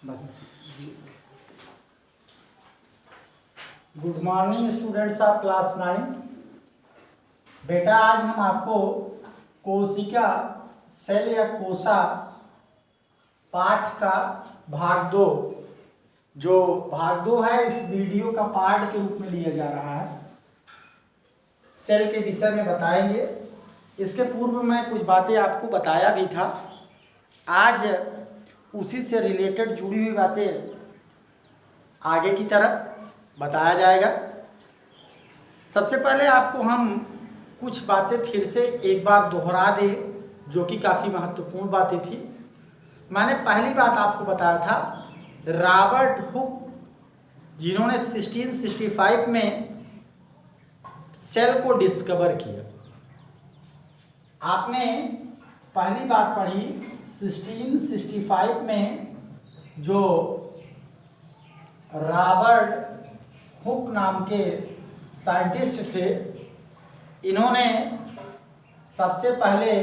बस। Good morning students of class 9। बेटा आज हम आपको कोशिका सेल या कोशा पाठ का भाग 2, जो भाग 2 है, इस वीडियो का पार्ट के रूप में लिया जा रहा है। सेल के विषय में बताएंगे। इसके पूर्व मैं कुछ बातें आपको बताया भी था। आज उसी से रिलेटेड जुड़ी हुई बातें आगे की तरफ बताया जाएगा। सबसे पहले आपको हम कुछ बातें फिर से एक बार दोहरा दें, जो कि काफ़ी महत्वपूर्ण बातें थी। मैंने पहली बात आपको बताया था, रॉबर्ट हुक, जिन्होंने 1665 में सेल को डिस्कवर किया। आपने पहली बात पढ़ी 1665 में जो रॉबर्ट हुक नाम के साइंटिस्ट थे, इन्होंने सबसे पहले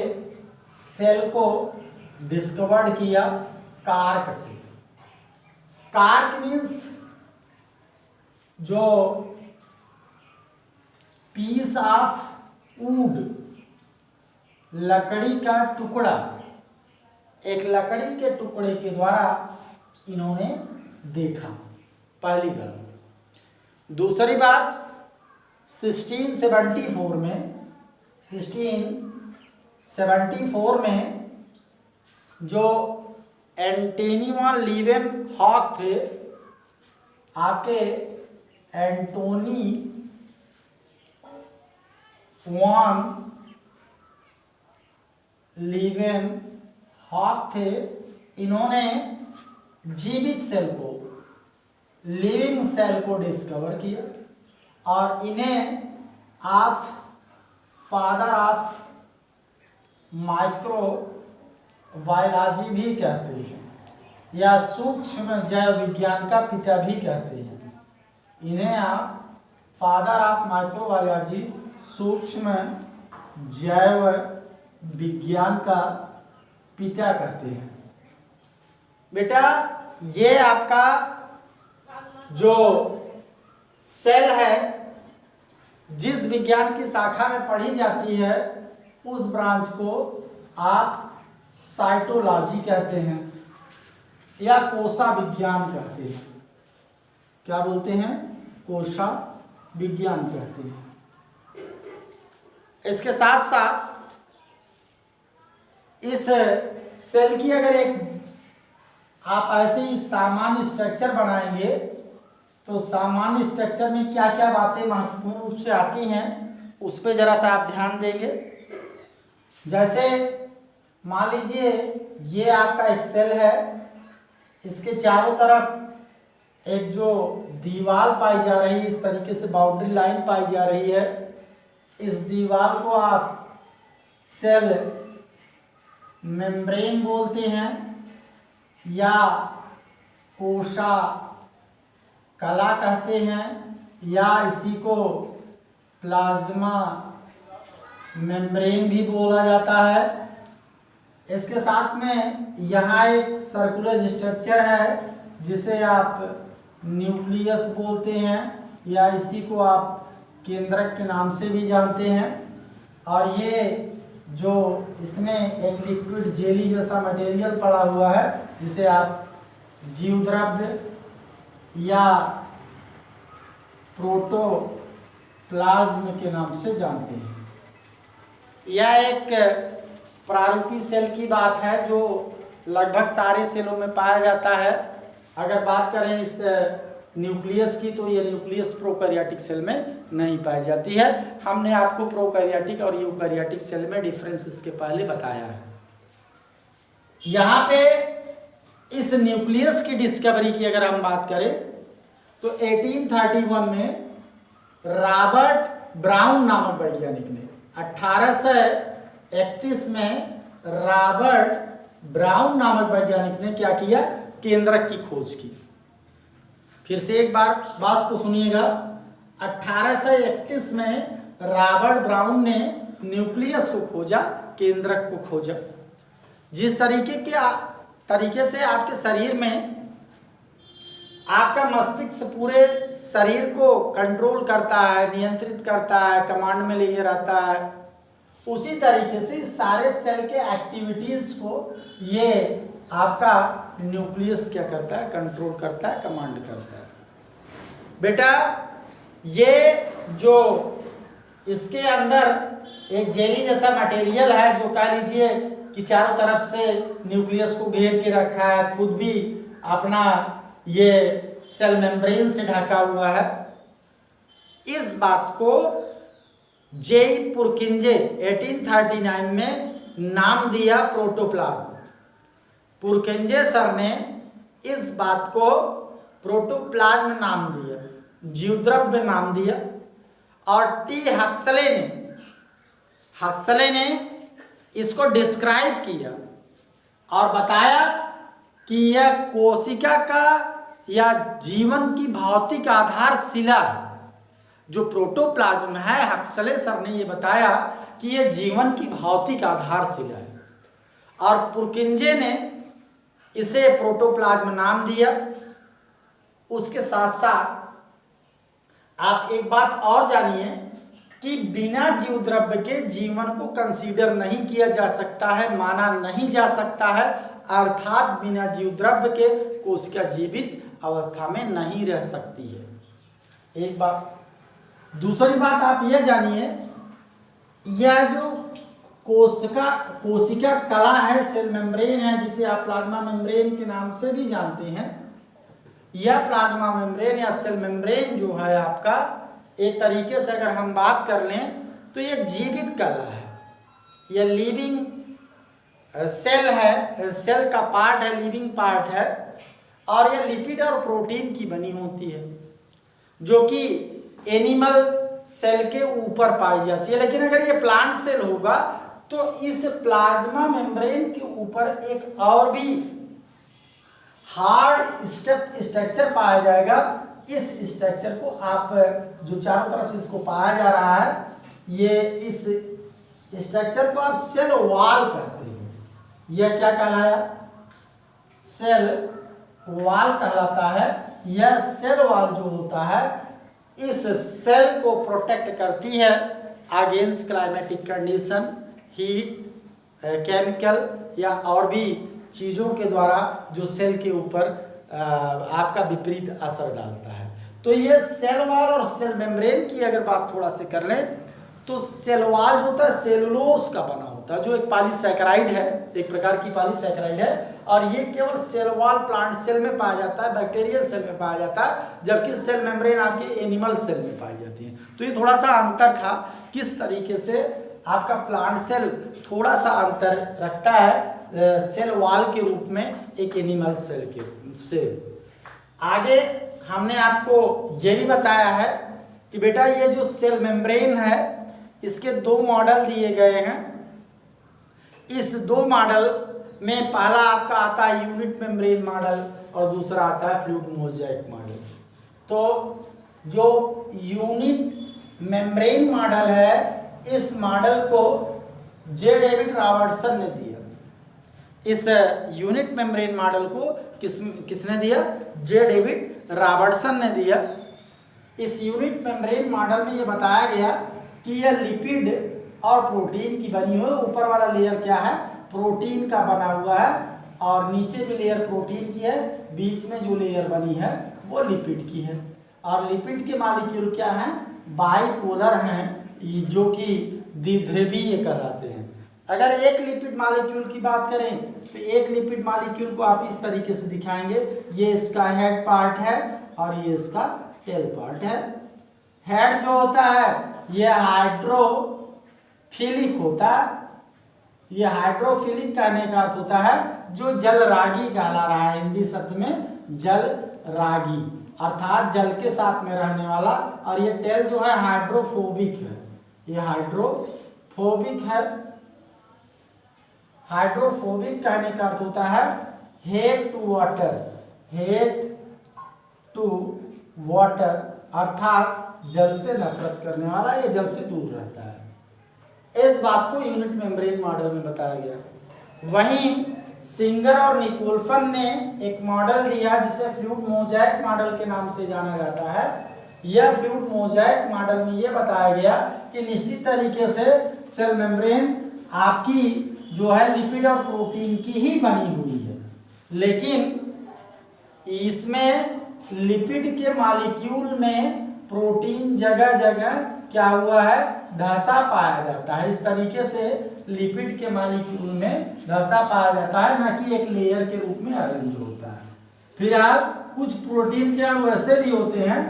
सेल को डिस्कवर किया कार्क से। कार्क मीन्स जो पीस ऑफ वुड, लकड़ी का टुकड़ा, एक लकड़ी के टुकड़े के द्वारा इन्होंने देखा, पहली बात। दूसरी बात 1674 में जो एंटोनी वॉन लीवेनहॉक थे, आपके एंटोनी वॉन लीवेनहॉक थे, इन्होंने जीवित सेल को, लिविंग सेल को डिस्कवर किया और इन्हें फादर ऑफ माइक्रोबायोलॉजी भी कहते हैं, या सूक्ष्म जैव विज्ञान का पिता भी कहते हैं। इन्हें आप फादर ऑफ माइक्रोबायोलॉजी, सूक्ष्म जैव विज्ञान का पिता कहते हैं। बेटा ये आपका जो सेल है, जिस विज्ञान की शाखा में पढ़ी जाती है, उस ब्रांच को आप साइटोलॉजी कहते हैं या कोशा विज्ञान कहते हैं। क्या बोलते हैं? कोशा विज्ञान कहते हैं। इसके साथ साथ इस सेल की अगर एक आप ऐसे ही सामान्य स्ट्रक्चर बनाएंगे, तो सामान्य स्ट्रक्चर में क्या क्या बातें महत्वपूर्ण रूप से आती हैं, उस पर जरा सा आप ध्यान देंगे। जैसे मान लीजिए ये आपका एक सेल है, इसके चारों तरफ एक जो दीवार पाई जा रही है, इस तरीके से बाउंड्री लाइन पाई जा रही है। इस दीवार को आप सेल मेम्ब्रेन बोलते हैं या कोशा कला कहते हैं, या इसी को प्लाज्मा मेम्ब्रेन भी बोला जाता है। इसके साथ में यहाँ एक सर्कुलर स्ट्रक्चर है, जिसे आप न्यूक्लियस बोलते हैं, या इसी को आप केंद्रक के नाम से भी जानते हैं। और ये जो इसमें एक लिक्विड जेली जैसा मटेरियल पड़ा हुआ है, जिसे आप जीवद्रव्य या प्रोटोप्लाज्म के नाम से जानते हैं। यह एक प्रारूपी सेल की बात है, जो लगभग सारे सेलों में पाया जाता है। अगर बात करें इस न्यूक्लियस की, तो ये न्यूक्लियस प्रोकैरियोटिक सेल में नहीं पाई जाती है। हमने आपको प्रोकैरियोटिक और यूकैरियोटिक सेल में डिफरेंस इसके पहले बताया है। यहाँ पे इस न्यूक्लियस की डिस्कवरी की अगर हम बात करें, तो 1831 में रॉबर्ट ब्राउन नामक वैज्ञानिक ने, 1831 में रॉबर्ट ब्राउन नामक वैज्ञानिक ने क्या किया? केंद्रक की खोज की। फिर से एक बार बात को सुनिएगा। 1831 में रॉबर्ट ब्राउन ने न्यूक्लियस को खोजा, केंद्रक को खोजा। जिस तरीके से आपके शरीर में आपका मस्तिष्क पूरे शरीर को कंट्रोल करता है, नियंत्रित करता है, कमांड में लिए रहता है, उसी तरीके से सारे सेल के एक्टिविटीज को ये आपका न्यूक्लियस क्या करता है, कंट्रोल करता है, कमांड करता है। बेटा ये जो इसके अंदर एक जेली जैसा मटेरियल है जो कह लीजिए कि चारों तरफ से न्यूक्लियस को घेर के रखा है, खुद भी अपना ये सेल मेम्ब्रेन से ढका हुआ है। इस बात को जेई पुरकिंजे 1839 में नाम दिया प्रोटोप्लाज्म। पुरकिंजे सर ने इस बात को प्रोटोप्लाज्म नाम दिया, जीवद्रव्य नाम दिया। और टी हक्सले ने इसको डिस्क्राइब किया और बताया कि यह कोशिका का या जीवन की भौतिक आधारशिला है। जो प्रोटोप्लाज्म है, हक्सले सर ने ये बताया कि यह जीवन की भौतिक आधारशिला है और पुरकिंजे ने इसे प्रोटोप्लाज्म नाम दिया। उसके साथ साथ आप एक बात और जानिए कि बिना जीव द्रव्य के जीवन को कंसीडर नहीं किया जा सकता है, माना नहीं जा सकता है, अर्थात बिना जीव द्रव्य के कोशिका जीवित अवस्था में नहीं रह सकती है। एक बात। दूसरी बात आप यह जानिए, यह जो कोशिका कला है, सेल मेम्ब्रेन है, जिसे आप प्लाज्मा मेम्ब्रेन के नाम से भी जानते हैं, यह प्लाज्मा मेम्ब्रेन या सेल मेम्ब्रेन जो है आपका, एक तरीके से अगर हम बात कर लें तो ये जीवित कला है, यह लिविंग सेल है, सेल का पार्ट है, लिविंग पार्ट है। और यह लिपिड और प्रोटीन की बनी होती है जो कि एनिमल सेल के ऊपर पाई जाती है। लेकिन अगर ये प्लांट सेल होगा तो इस प्लाज्मा मेम्ब्रेन के ऊपर एक और भी हार्ड स्ट्रक्चर पाया जाएगा। इस स्ट्रक्चर को आप जो चारों तरफ से इसको पाया जा रहा है, ये इस स्ट्रक्चर को आप सेल वॉल कहते हैं। यह क्या कहलाया? सेल वॉल कहलाता है। यह सेल वॉल जो होता है, इस सेल को प्रोटेक्ट करती है against climatic condition, heat, chemical या और भी चीज़ों के द्वारा जो सेल के ऊपर आपका विपरीत असर डालता है। तो ये सेल वॉल और सेल मेम्ब्रेन की अगर बात थोड़ा से कर लें तो सेल वॉल जो होता है सेलुलोज का बना होता है, जो एक पॉलीसैकेराइड है, एक प्रकार की पॉलीसैकेराइड है। और ये केवल सेल वॉल प्लांट सेल में पाया जाता है, बैक्टीरियल सेल में पाया जाता है, जबकि सेल मेम्ब्रेन आपके एनिमल सेल में पाई जाती है। तो ये थोड़ा सा अंतर था, किस तरीके से आपका प्लांट सेल थोड़ा सा अंतर रखता है सेल वॉल के रूप में एक एनिमल सेल के से। आगे हमने आपको ये भी बताया है कि बेटा ये जो सेल मेम्ब्रेन है, इसके दो मॉडल दिए गए हैं। इस दो मॉडल में पहला आपका आता है यूनिट मेम्ब्रेन मॉडल और दूसरा आता है फ्लूइड मोज़ेक मॉडल। तो जो यूनिट मेम्ब्रेन मॉडल है, इस मॉडल को जे डेविड रॉबर्टसन ने दिया। इस यूनिट मेम्ब्रेन मॉडल को किसने दिया? जे डेविड रॉबर्टसन ने दिया। इस यूनिट मेम्ब्रेन मॉडल में ये बताया गया कि यह लिपिड और प्रोटीन की बनी हुई, ऊपर वाला लेयर क्या है? प्रोटीन का बना हुआ है और नीचे भी लेयर प्रोटीन की है, बीच में जो लेयर बनी है वो लिपिड की है। और लिपिड के मॉलिक्यूल क्या हैं? बाइपोलर हैं, जो कि द्विध्रुवीय कहलाते हैं। अगर एक लिपिड मॉलिक्यूल की बात करें तो एक लिपिड मॉलिक्यूल को आप इस तरीके से दिखाएंगे, ये इसका हेड पार्ट है और ये इसका टेल पार्ट है। हेड जो होता है ये हाइड्रोफिलिक होता है। ये हाइड्रोफिलिक कहने का अर्थ होता है जो जल रागी कहला रहा है, हिंदी शब्द में जल रागी, अर्थात जल के साथ में रहने वाला। और ये टेल जो है हाइड्रोफोबिक है, ये हाइड्रोफोबिक है। हाइड्रोफोबिक कहने का अर्थ होता है hate to water, hate to water, अर्थात जल से नफरत करने वाला, ये जल से दूर रहता है। इस बात को यूनिट मेम्ब्रेन मॉडल में बताया गया। वहीं सिंगर और निकोल्सन ने एक मॉडल दिया जिसे फ्लूइड मोज़ेक मॉडल के नाम से जाना जाता है। यह फ्लूइड मोज़ेक मॉडल में यह बताया गया कि निश्चित तरीके से सेल मेम्ब्रेन आपकी जो है लिपिड और प्रोटीन की ही बनी हुई है, लेकिन इसमें लिपिड के मॉलिक्यूल में प्रोटीन जगह जगह क्या हुआ है, ढसा पाया जाता है। इस तरीके से लिपिड के मॉलिक्यूल में ढसा पाया जाता है, ना कि एक लेयर के रूप में अरेंज होता है। फिर आप कुछ प्रोटीन के अणु ऐसे भी होते हैं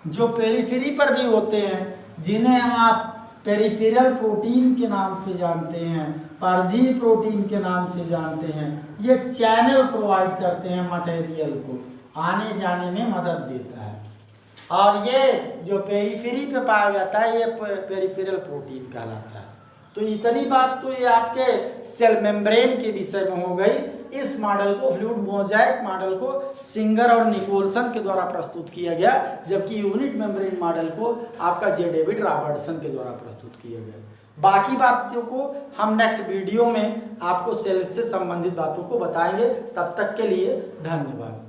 जो पेरिफेरी पर भी होते हैं, जिन्हें आप पेरिफेरल प्रोटीन के नाम से जानते हैं, परिधीय प्रोटीन के नाम से जानते हैं। ये चैनल प्रोवाइड करते हैं मटेरियल को, आने जाने में मदद देता है। और ये जो पेरिफेरी पे पाया जाता है ये पेरिफेरल प्रोटीन कहलाता है। तो इतनी बात तो ये आपके सेल मेम्ब्रेन के विषय में हो गई। इस मॉडल को फ्लूइड मोज़ेक मॉडल को सिंगर और निकोल्सन के द्वारा प्रस्तुत किया गया, जबकि यूनिट मेम्ब्रेन मॉडल को आपका जे डेविड रॉबर्टसन के द्वारा प्रस्तुत किया गया। बाकी बातों को हम नेक्स्ट वीडियो में आपको सेल से संबंधित बातों को बताएंगे। तब तक के लिए धन्यवाद।